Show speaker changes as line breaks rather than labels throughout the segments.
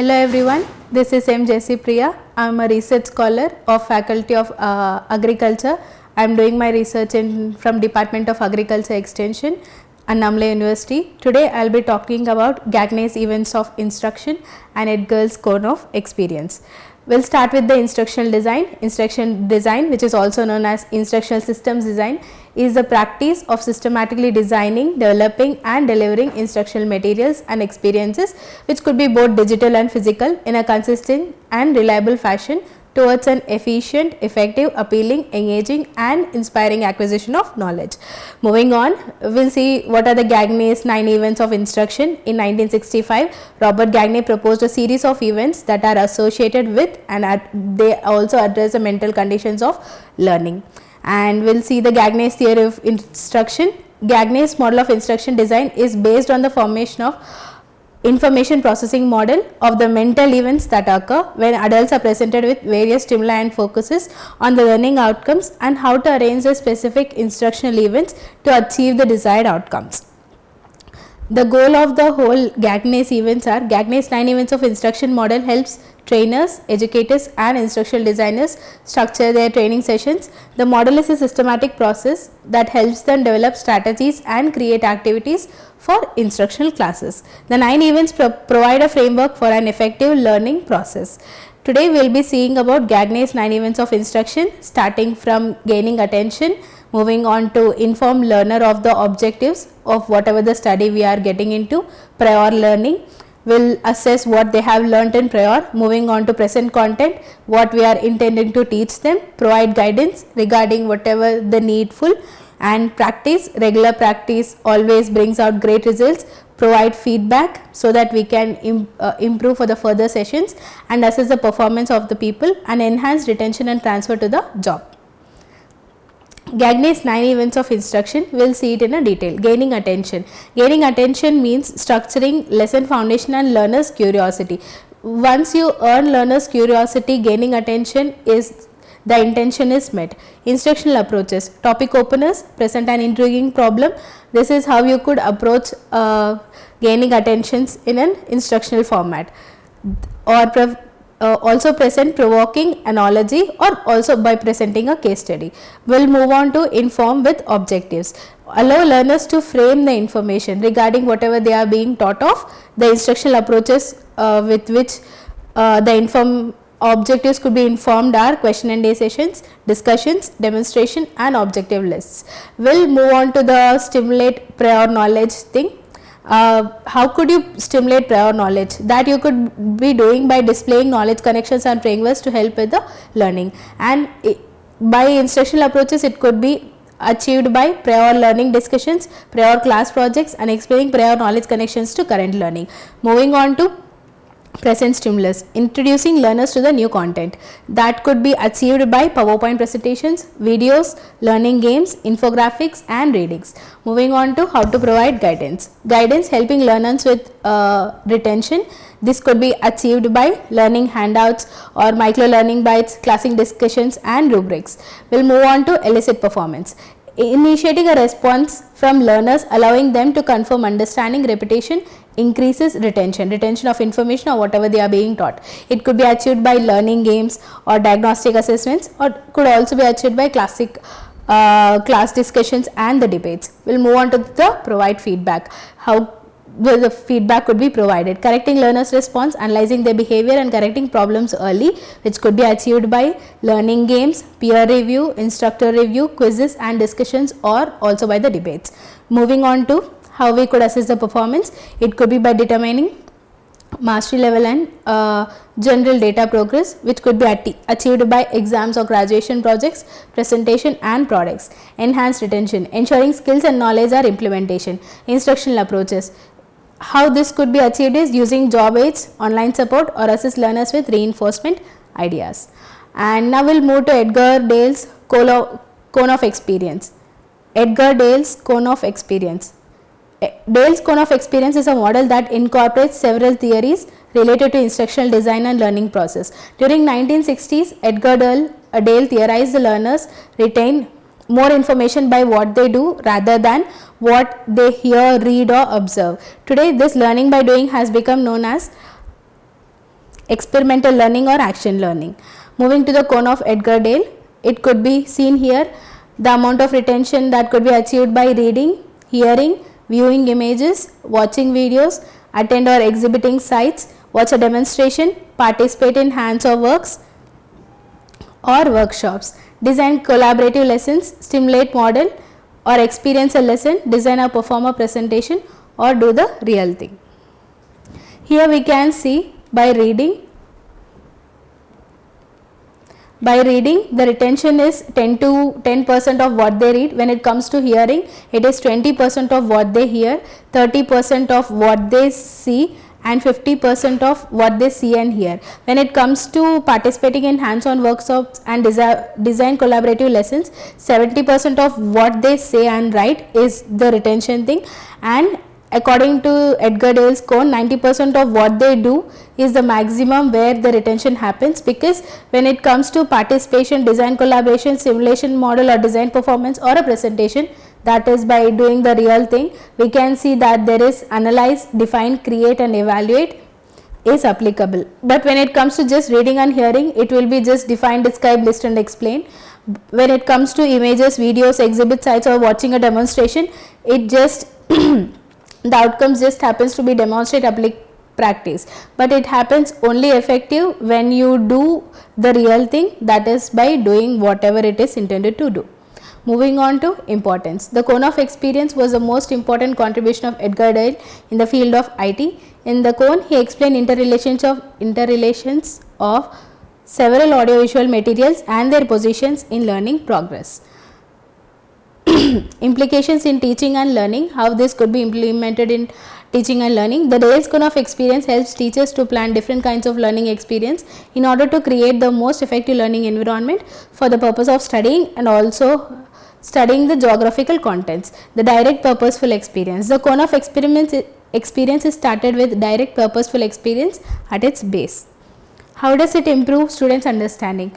Hello everyone, this is JESSY PRIYA. I am a research scholar of Faculty of Agriculture. I am doing my research from Department of Agriculture Extension, Annamalai University. Today I will be talking about Gagne'S events of instruction and Edgar's cone of experience. We will start with the instructional design. Instruction design, which is also known as instructional systems design, is the practice of systematically designing, developing and delivering instructional materials and experiences which could be both digital and physical in a consistent and reliable fashion towards an efficient, effective, appealing, engaging and inspiring acquisition of knowledge. Moving on, we will see what are the Gagne'S 9 events of instruction. In 1965, Robert Gagne proposed a series of events that are associated with and they also address the mental conditions of learning. And we will see the Gagne'S theory of instruction. Gagne'S model of instruction design is based on the formation of information processing model of the mental events that occur when adults are presented with various stimuli and focuses on the learning outcomes and how to arrange the specific instructional events to achieve the desired outcomes. The goal of the whole Gagne'S events are Gagne'S 9 events of instruction model helps trainers, educators and instructional designers structure their training sessions. The model is a systematic process that helps them develop strategies and create activities for instructional classes. The 9 events provide a framework for an effective learning process. Today we will be seeing about Gagne'S 9 events of instruction, starting from gaining attention, moving on to inform learner of the objectives of whatever the study we are getting into. Prior learning, will assess what they have learnt in prior, moving on to present content, what we are intending to teach them, provide guidance regarding whatever the needful, and practice. Regular practice always brings out great results. Provide feedback so that we can improve for the further sessions and assess the performance of the people and enhance retention and transfer to the job. Gagne'S 9 events of instruction, we will see it in a detail. Gaining attention. Gaining attention means structuring lesson foundation and learners' curiosity. Once you earn learners' curiosity, gaining attention is the intention is met. Instructional approaches. Topic openers, present an intriguing problem. This is how you could approach gaining attentions in an instructional format. Or also present provoking analogy or also by presenting a case study. We will move on to inform with objectives. Allow learners to frame the information regarding whatever they are being taught of. The instructional approaches with which the objectives could be informed are question and answer sessions, discussions, demonstration and objective lists. We will move on to the stimulate prior knowledge thing. How could you stimulate prior knowledge? That you could be doing by displaying knowledge connections and frameworks to help with the learning, and by instructional approaches it could be achieved by prior learning discussions, prior class projects and explaining prior knowledge connections to current learning. Moving on to present stimulus, introducing learners to the new content. That could be achieved by PowerPoint presentations, videos, learning games, infographics and readings. Moving on to how to provide guidance. Guidance helping learners with retention. This could be achieved by learning handouts or micro learning bites, classic discussions and rubrics. We will move on to elicit performance. Initiating a response from learners, allowing them to confirm understanding. Repetition increases retention of information or whatever they are being taught. It could be achieved by learning games or diagnostic assessments, or could also be achieved by classic class discussions and the debates. We will move on to the provide feedback. How the feedback could be provided. Correcting learners' response, analyzing their behavior and correcting problems early, which could be achieved by learning games, peer review, instructor review, quizzes and discussions, or also by the debates. Moving on to how we could assess the performance. It could be by determining mastery level and general data progress, which could be achieved by exams or graduation projects, presentation and products. Enhanced retention, ensuring skills and knowledge are implementation. Instructional approaches. How this could be achieved is using job aids, online support or assist learners with reinforcement ideas. And now we will move to Edgar Dale's cone of experience. Edgar Dale's cone of experience. Dale's cone of experience is a model that incorporates several theories related to instructional design and learning process. During 1960s, Edgar Dale theorized the learners retain more information by what they do rather than what they hear, read or observe. Today, this learning by doing has become known as experimental learning or action learning. Moving to the cone of Edgar, it could be seen here the amount of retention that could be achieved by reading, hearing, viewing images, watching videos, attend or exhibiting sites, watch a demonstration, participate in hands-on works or workshops, design collaborative lessons, stimulate model or experience a lesson, design or perform a presentation or do the real thing. Here we can see by reading the retention is 10% of what they read. When it comes to hearing, it is 20% of what they hear, 30% of what they see and 50% of what they see and hear. When it comes to participating in hands-on workshops and design collaborative lessons, 70% of what they say and write is the retention thing, and according to Edgar Dale's cone, 90% of what they do is the maximum where the retention happens, because when it comes to participation, design collaboration, simulation model or design performance or a presentation, that is by doing the real thing, we can see that there is analyze, define, create and evaluate is applicable. But when it comes to just reading and hearing, it will be just define, describe, list and explain. When it comes to images, videos, exhibit sites or watching a demonstration, it just the outcomes just happens to be demonstrate, practice, but it happens only effective when you do the real thing, that is by doing whatever it is intended to do. Moving on to importance. The cone of experience was the most important contribution of Edgar Dale in the field of IT. In the cone, he explained interrelations of several audiovisual materials and their positions in learning progress. Implications in teaching and learning, how this could be implemented in teaching and learning. The Dale's cone of experience helps teachers to plan different kinds of learning experience in order to create the most effective learning environment for the purpose of studying and also studying the geographical contents. The direct purposeful experience. The cone of experience is started with direct purposeful experience at its base. How does it improve students' understanding?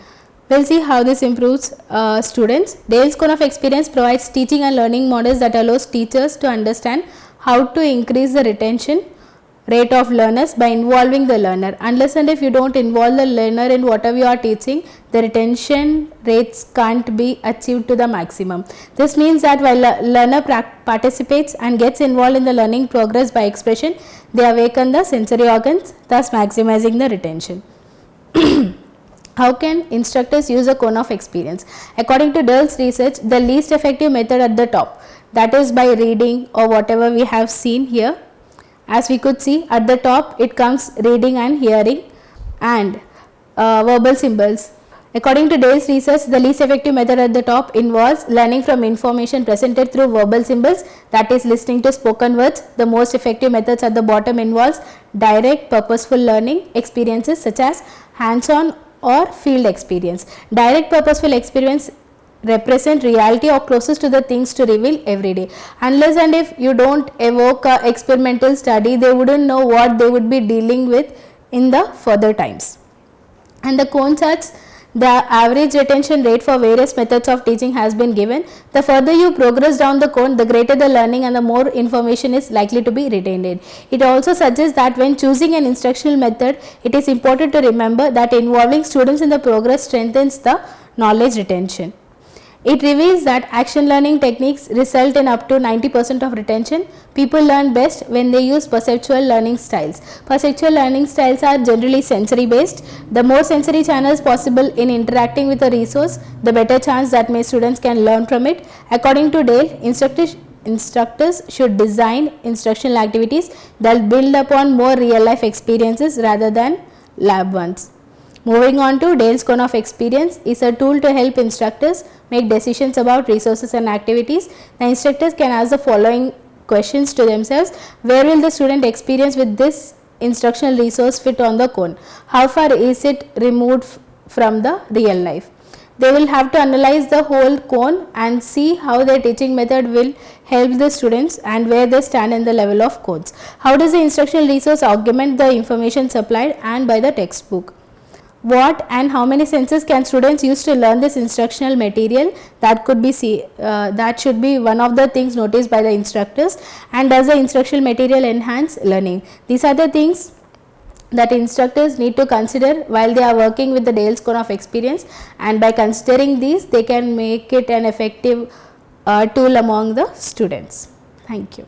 We'll see how this improves students. Dale's cone of experience provides teaching and learning models that allows teachers to understand how to increase the retention rate of learners by involving the learner. Unless and if you don't involve the learner in whatever you are teaching, the retention rates can't be achieved to the maximum. This means that while learner participates and gets involved in the learning progress by expression, they awaken the sensory organs, thus maximizing the retention. How can instructors use a cone of experience? According to Dale's research, the least effective method at the top, that is by reading or whatever we have seen here. As we could see at the top, it comes reading and hearing and verbal symbols. According to Dale's research, the least effective method at the top involves learning from information presented through verbal symbols, that is listening to spoken words. The most effective methods at the bottom involves direct purposeful learning experiences such as hands-on or field experience. Direct purposeful experience represent reality or closest to the things to reveal every day. Unless and if you don't evoke a experimental study, they wouldn't know what they would be dealing with in the further times. And the cone charts, the average retention rate for various methods of teaching has been given. The further you progress down the cone, the greater the learning and the more information is likely to be retained. It also suggests that when choosing an instructional method, it is important to remember that involving students in the progress strengthens the knowledge retention. It reveals that action learning techniques result in up to 90% of retention. People learn best when they use perceptual learning styles. Perceptual learning styles are generally sensory based. The more sensory channels possible in interacting with a resource, the better chance that my students can learn from it. According to Dale, instructors should design instructional activities that build upon more real life experiences rather than lab ones. Moving on to Dale's cone of experience is a tool to help instructors make decisions about resources and activities. The instructors can ask the following questions to themselves: where will the student experience with this instructional resource fit on the cone? How far is it removed from the real life? They will have to analyze the whole cone and see how their teaching method will help the students and where they stand in the level of cones. How does the instructional resource augment the information supplied and by the textbook? What and how many senses can students use to learn this instructional material? That could be that should be one of the things noticed by the instructors. And does the instructional material enhance learning? These are the things that instructors need to consider while they are working with the Dale score of experience, and by considering these they can make it an effective tool among the students. Thank you.